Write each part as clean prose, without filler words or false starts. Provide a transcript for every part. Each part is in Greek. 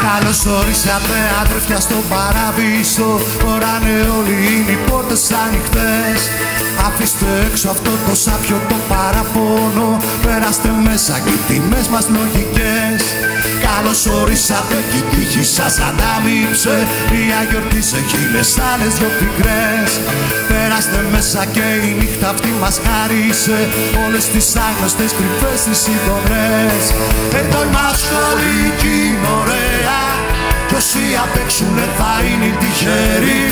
Καλώς ορίσατε αδερφιά στον παράδεισο. Χωράνε όλοι, είναι οι πόρτες ανοιχτές. Αφήστε έξω αυτό το σάπιο το παραπονό. Περάστε μέσα και οι τιμές μας λογικές. Καλώς ορίσατε κι η τύχη σας ανάμειψε. Μια γιορτή σε χίλιες άλλες δυο πικρές. Περάστε μέσα και η νύχτα αυτή μας χάρισε όλες τις άγνωστες κρυφές τις συντονές. Εδώ είμαστε όλοι κι είναι ωραία. Κι όσοι απέξουνε θα είναι τυχεροί.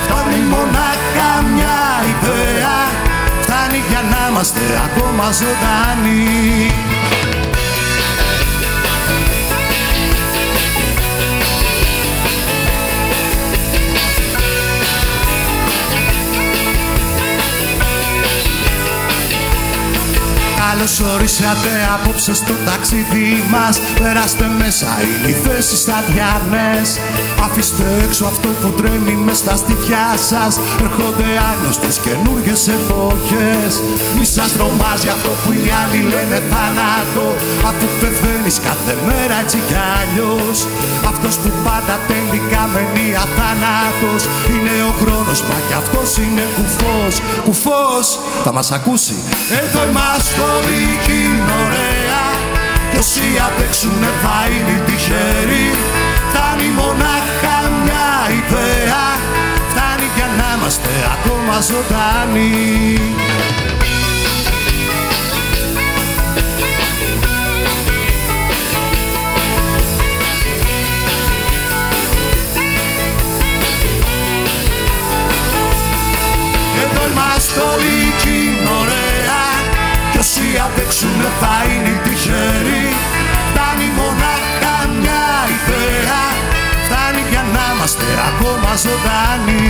Φτάνει μονάχα μια ιδέα. Φτάνει για να είμαστε ακόμα ζωντανοί. Καλώς ορίσατε απόψε στο ταξίδι μας. Περάστε μέσα, είναι οι θέσεις αδιανές. Αφήστε έξω αυτό που τρέμει μες στα στήθια σας. Έρχονται άγνωστες καινούργιες εποχές. Μη σας τρομάζει αυτό που οι άλλοι λένε θάνατο, αφού πεθαίνεις κάθε μέρα έτσι κι αλλιώς. Αυτός που πάντα τελικά μένει αθάνατος είναι ο χρόνος, μα κι αυτός είναι κουφός. Κουφός, θα μας ακούσει. Εδώ είμαστε όλοι κι είναι ωραία. Κι όσοι απέξουνε θα είναι τυχεροί. Φτάνει μονάχα μια ιδέα. Φτάνει για να είμαστε ακόμα ζωντανοί. Εδώ είμαστε όλοι κι είναι ωραία. Κι όσοι απέξουνε θα είναι τυχεροί. Φτάνει μονάχα μια ιδέα. Φτάνει για να είμαστε ακόμα ζωντανοί.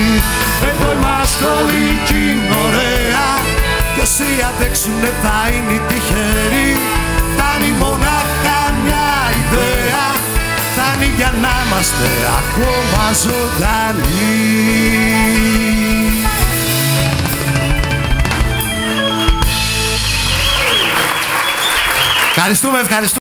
Εδώ είμαστε όλοι κι είναι ωραία. Κι όσοι απέξουνε θα είναι τυχεροί. Φτάνει μονάχα μια ιδέα. Φτάνει για να είμαστε ακόμα ζωντανοί. Ευχαριστούμε, ευχαριστούμε.